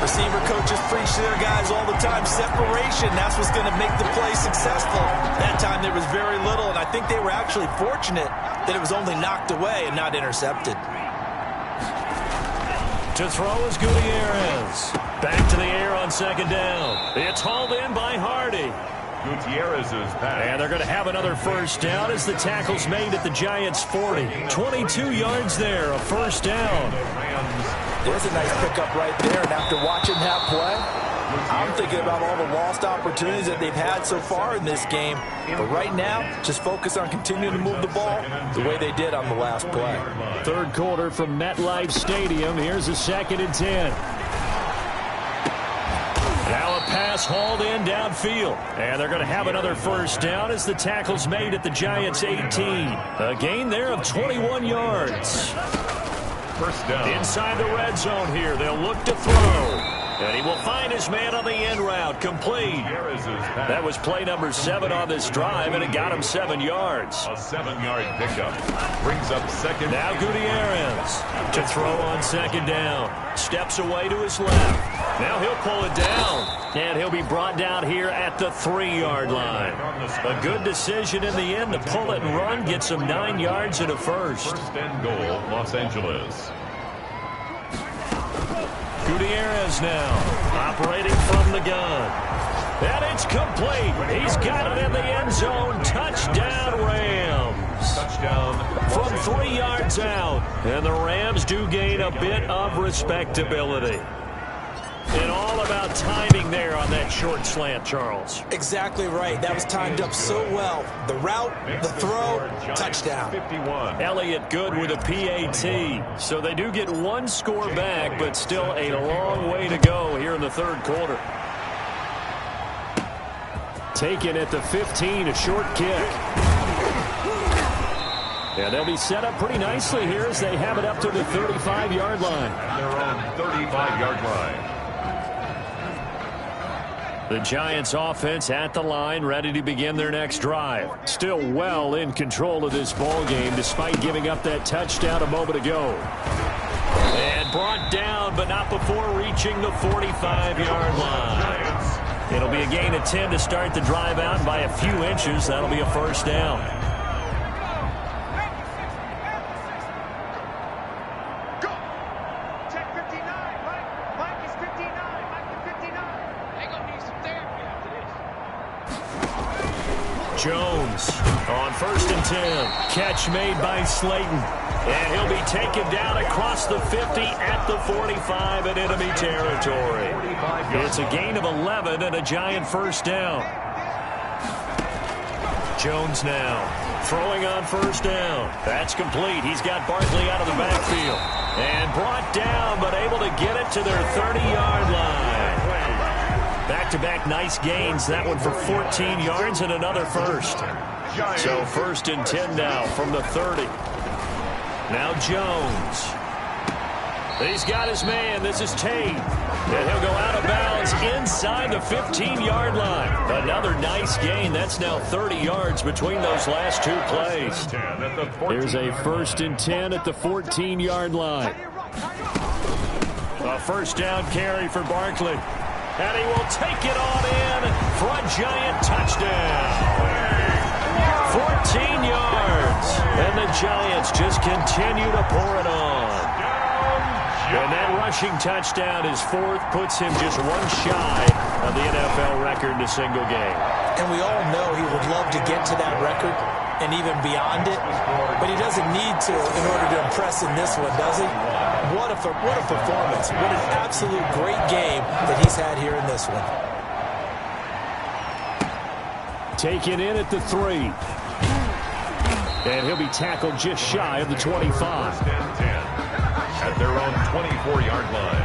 Receiver coaches preach to their guys all the time. Separation, that's what's going to make the play successful. That time there was very little, and I think they were actually fortunate that it was only knocked away and not intercepted. To throw is Gutierrez. Back to the air on 2nd down. It's hauled in by Hardy. Gutierrez's pass. And they're going to have another 1st down as the tackle's made at the Giants' 40. 22 yards there, a 1st down. There's a nice pickup right there, and after watching that play, I'm thinking about all the lost opportunities that they've had so far in this game. But right now, just focus on continuing to move the ball the way they did on the last play. 3rd quarter from MetLife Stadium. Here's a 2nd and 10. Now a pass hauled in downfield. And they're going to have another 1st down as the tackle's made at the Giants' 18. A gain there of 21 yards. 1st down. Inside the red zone here. They'll look to throw. And he will find his man on the end route. Complete. That was play number 7 on this drive, and it got him 7 yards. A 7-yard pickup brings up second. Now Gutierrez to throw on second down. Steps away to his left. Now he'll pull it down. And he'll be brought down here at the 3-yard line. A good decision in the end to pull it and run. Gets him 9 yards and a first. First and goal, Los Angeles. Gutierrez now operating from the gun. And it's complete. He's got it in the end zone. Touchdown, Rams. Touchdown. From 3 yards out. And the Rams do gain a bit of respectability. And all about timing there on that short slant, Charles. Exactly right. That was timed up so well. The route, the throw, touchdown. 51. Elliott good with a PAT. So they do get 1 score back, but still a long way to go here in the third quarter. Taken at the 15, a short kick. And they'll be set up pretty nicely here as they have it up to the 35-yard line. Their own 35-yard line. The Giants offense at the line, ready to begin their next drive. Still well in control of this ball game despite giving up that touchdown a moment ago. And brought down, but not before reaching the 45-yard line. It'll be a gain of 10 to start the drive out by a few inches. That'll be a first down. Jones on 1st and 10. Catch made by Slayton. And he'll be taken down across the 50 at the 45 in enemy territory. It's a gain of 11 and a Giant first down. Jones now throwing on 1st down. That's complete. He's got Barkley out of the backfield. And brought down, but able to get it to their 30-yard line. Back-to-back nice gains. That one for 14 yards and another first. So 1st and 10 now from the 30. Now Jones. He's got his man. This is Tate. And he'll go out of bounds inside the 15-yard line. Another nice gain. That's now 30 yards between those last 2 plays. There's a 1st and 10 at the 14-yard line. A first down carry for Barkley. And he will take it on in for a Giant touchdown. 14 yards. And the Giants just continue to pour it on. And that rushing touchdown is 4th, puts him just 1 shy of the NFL record in a single game. And we all know he would love to get to that record and even beyond it, but he doesn't need to in order to impress in this one, does he? What a performance. What an absolute great game that he's had here in this one. Taken in at the 3. And he'll be tackled just shy of the 25. At their own 24-yard line.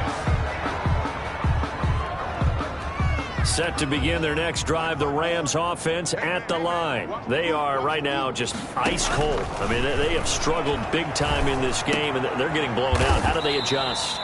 Set to begin their next drive, the Rams offense at the line. They are right now just ice cold. I mean, they have struggled big time in this game, and they're getting blown out. How do they adjust?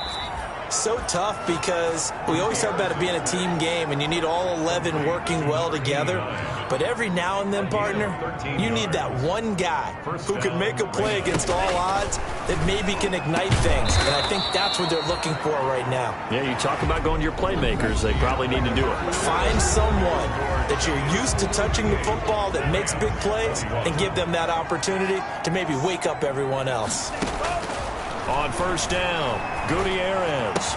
So tough because we always talk about it being a team game, and you need all 11 working well together. But every now and then, partner, you need that one guy who can make a play against all odds that maybe can ignite things. And I think that's what they're looking for right now. Yeah, you talk about going to your playmakers. They probably need to do it. Find someone that you're used to touching the football that makes big plays and give them that opportunity to maybe wake up everyone else. On 1st down, Gutierrez.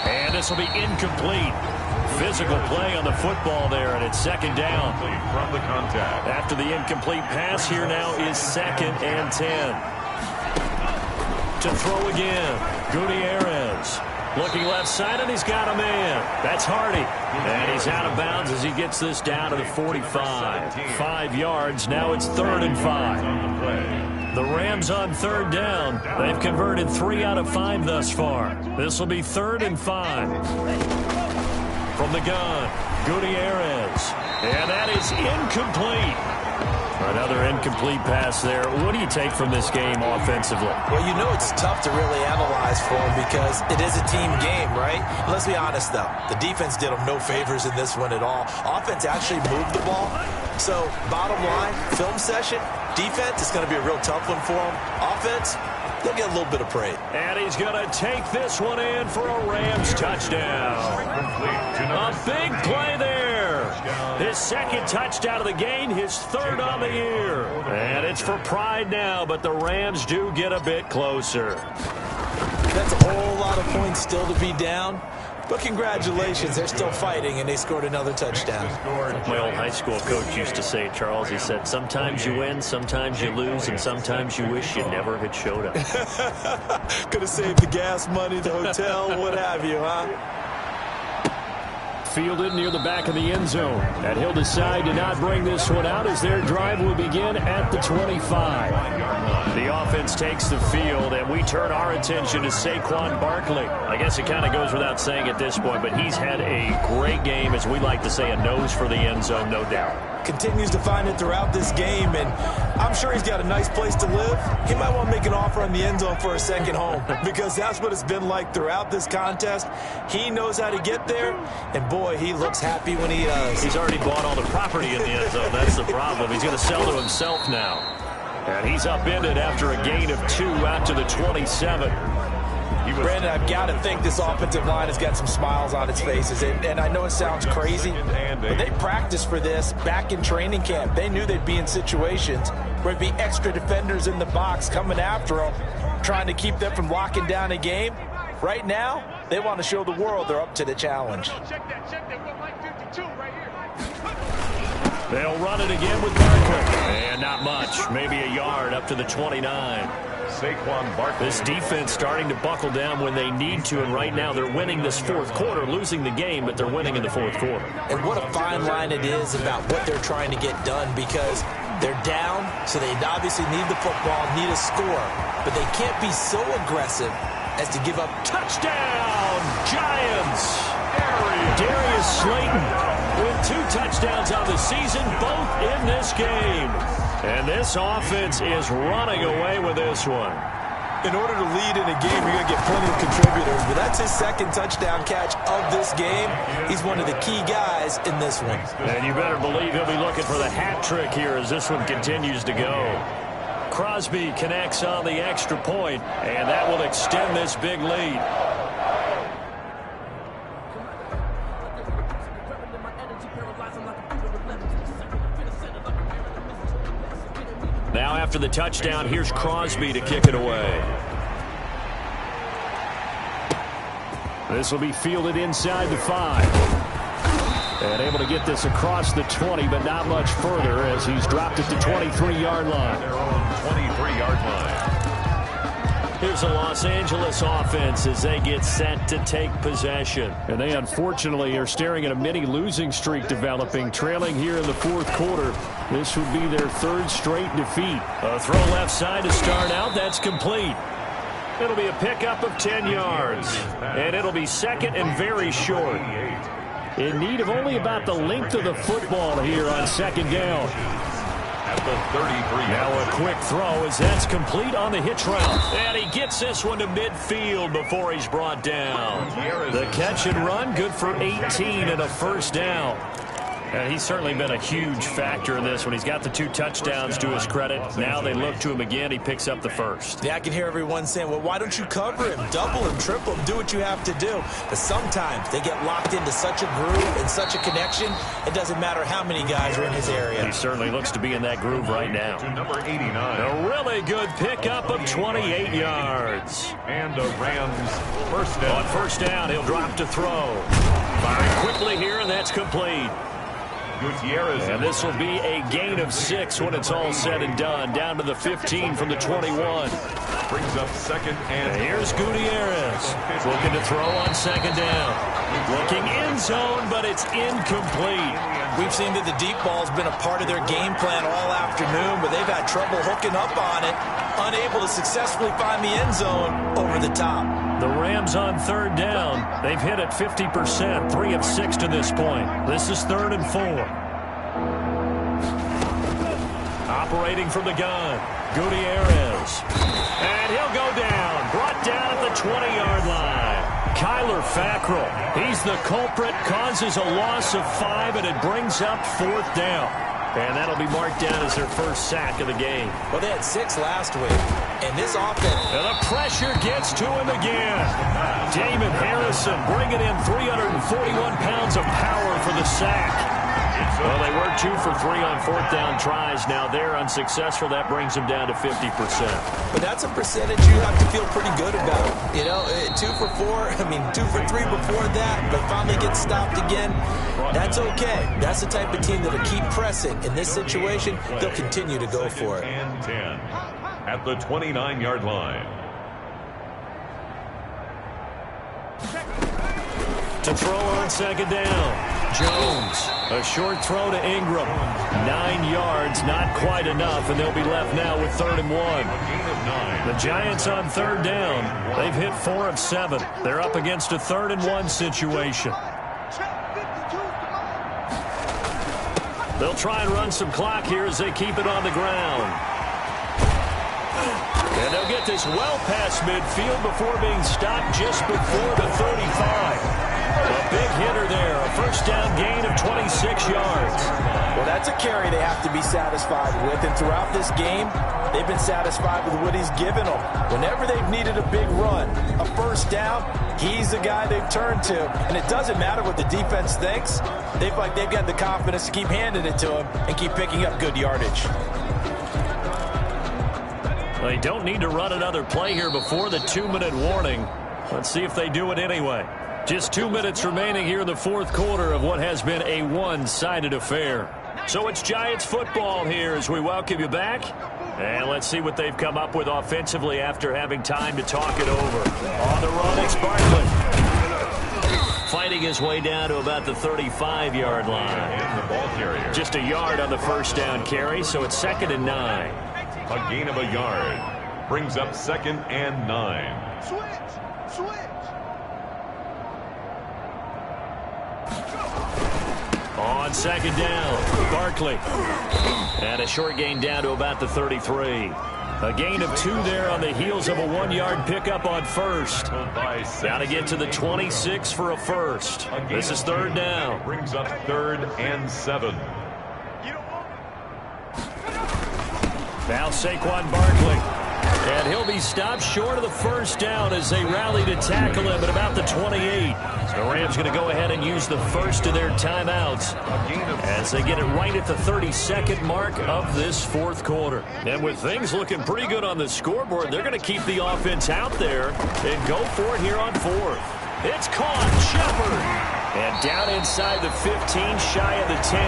And this will be incomplete. Physical play on the football there, and it's 2nd down. From the contact. After the incomplete pass, here now is 2nd and 10. To throw again, Gutierrez. Looking left side, and he's got a man. That's Hardy. And he's out of bounds as he gets this down to the 45. 5 yards. Now it's 3rd and 5. The Rams on 3rd down. They've converted 3 out of 5 thus far. This will be 3rd and 5. From the gun, Gutierrez. And that is incomplete. Another incomplete pass there. What do you take from this game offensively? Well, you know it's tough to really analyze for them because it is a team game, right? Let's be honest, though. The defense did them no favors in this one at all. Offense actually moved the ball. So, bottom line, film session, defense is going to be a real tough one for them. Offense, they'll get a little bit of praise. And he's going to take this one in for a Rams touchdown. A big play there. His second touchdown of the game, his third on the year. And it's for pride now, but the Rams do get a bit closer. That's a whole lot of points still to be down. But congratulations, they're still fighting, and they scored another touchdown. Like my old high school coach used to say, Charles, he said, sometimes you win, sometimes you lose, and sometimes you wish you never had showed up. Could have saved the gas money, the hotel, what have you, huh? Fielded near the back of the end zone. And he'll decide to not bring this one out as their drive will begin at the 25. The offense takes the field, and we turn our attention to Saquon Barkley. I guess it kind of goes without saying at this point, but he's had a great game, as we like to say, a nose for the end zone, no doubt. Continues to find it throughout this game, and I'm sure he's got a nice place to live. He might want to make an offer on the end zone for a second home because that's what it's been like throughout this contest. He knows how to get there, and boy, he looks happy when he does. He's already bought all the property in the end zone. That's the problem. He's going to sell to himself now. And he's upended after a gain of 2 out to the 27. Brandon, I've got to think this offensive line has got some smiles on its faces. And I know it sounds crazy, but they practiced for this back in training camp. They knew they'd be in situations where there'd be extra defenders in the box coming after them, trying to keep them from locking down a game. Right now, they want to show the world they're up to the challenge. They'll run it again with Barkley. And not much. Maybe a yard up to the 29. Saquon Barkley. This defense starting to buckle down when they need to, and right now they're winning this fourth quarter, losing the game, but they're winning in the fourth quarter. And what a fine line it is about what they're trying to get done because they're down, so they obviously need the football, need a score, but they can't be so aggressive as to give up. Touchdown, Giants! Darius Slayton with 2 touchdowns on the season, both in this game. And this offense is running away with this one. In order to lead in a game, you're going to get plenty of contributors, but that's his second touchdown catch of this game. He's one of the key guys in this one. And you better believe he'll be looking for the hat trick here as this one continues to go. Crosby connects on the extra point, and that will extend this big lead. Now after the touchdown, here's Crosby to kick it away. This will be fielded inside the 5. And able to get this across the 20, but not much further as he's dropped it to 23-yard line. Their own 23-yard line. Here's the Los Angeles offense as they get set to take possession. And they unfortunately are staring at a mini losing streak developing, trailing here in the fourth quarter. This would be their 3rd straight defeat. A throw left side to start out. That's complete. It'll be a pickup of 10 yards. And it'll be second and very short. In need of only about the length of the football here on second down. At the 33. Now a quick throw as that's complete on the hitch route. And he gets this one to midfield before he's brought down. The catch and run, good for 18 and a first down. And he's certainly been a huge factor in this one. He's got the 2 touchdowns to his credit. Now they look to him again. He picks up the first. Yeah, I can hear everyone saying, well, why don't you cover him, double him, triple him, do what you have to do. But sometimes they get locked into such a groove and such a connection, it doesn't matter how many guys are in his area. He certainly looks to be in that groove right now. To number 89. A really good pickup of 28 yards. And the Rams first down. On first down, he'll drop to throw. Firing quickly here, and that's complete. Gutierrez. And this will be a gain of 6 when it's all said and done. Down to the 15 from the 21. Brings up second and Here's Gutierrez. Looking to throw on second down. Looking end zone, but it's incomplete. We've seen that the deep ball's been a part of their game plan all afternoon, but they've had trouble hooking up on it, unable to successfully find the end zone over the top. The Rams on third down. They've hit it 50%, 3 of 6 to this point. This is 3rd and 4. Operating from the gun, Gutierrez. And he'll go down. Brought down at the 20-yard line. Kyler Fackrell, he's the culprit, causes a loss of 5, and it brings up 4th down. And that'll be marked down as their first sack of the game. Well, they had 6 last week, and this offense... And the pressure gets to him again. Damon Harrison bringing in 341 pounds of power for the sack. Well, they were 2 for 3 on 4th down tries. Now they're unsuccessful. That brings them down to 50%. But that's a percentage you have to feel pretty good about. You know, 2 for 4, 2 for 3 before that, but finally get stopped again. That's okay. That's the type of team that'll keep pressing. In this situation, they'll continue to go for it. And 10 at the 29-yard line. To throw on 2nd down. Jones, a short throw to Ingram. 9 yards, not quite enough, and they'll be left now with 3rd and 1. The Giants on 3rd down. They've hit 4 of 7. They're up against a 3rd and 1 situation. They'll try and run some clock here as they keep it on the ground. And they'll get this well past midfield before being stopped just before the 35. A big hitter there, a 1st down gain of 26 yards. Well, that's a carry they have to be satisfied with, and throughout this game, they've been satisfied with what he's given them. Whenever they've needed a big run, a 1st down, he's the guy they've turned to. And it doesn't matter what the defense thinks. They've got the confidence to keep handing it to him and keep picking up good yardage. They don't need to run another play here before the 2-minute warning. Let's see if they do it anyway. Just 2 minutes remaining here in the 4th quarter of what has been a one-sided affair. So it's Giants football here as we welcome you back. And let's see what they've come up with offensively after having time to talk it over. On the run, it's Barkley. Fighting his way down to about the 35-yard line. And the ball carrier. Just a yard on the 1st down carry, so it's 2nd and 9. A gain of a yard brings up 2nd and 9. Switch. On 2nd down, Barkley. And a short gain down to about the 33. A gain of 2 there on the heels of a 1-yard pickup on 1st. Now to get to the 26 for a 1st. This is 3rd down. Brings up 3rd and 7. Now Saquon Barkley. And he'll be stopped short of the 1st down as they rally to tackle him at about the 28. The Rams going to go ahead and use the first of their timeouts as they get it right at the 32nd mark of this 4th quarter. And with things looking pretty good on the scoreboard, they're going to keep the offense out there and go for it here on 4th. It's caught. Shepard. And down inside the 15, shy of the 10.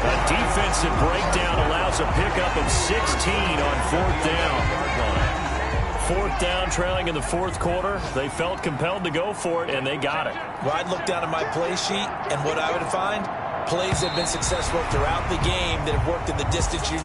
A defensive breakdown allows a pickup of 16 on 4th down. 4th down, trailing in the 4th quarter. They felt compelled to go for it, and they got it. Well, I'd look down at my play sheet, and what I would find, plays have been successful throughout the game that have worked in the distance you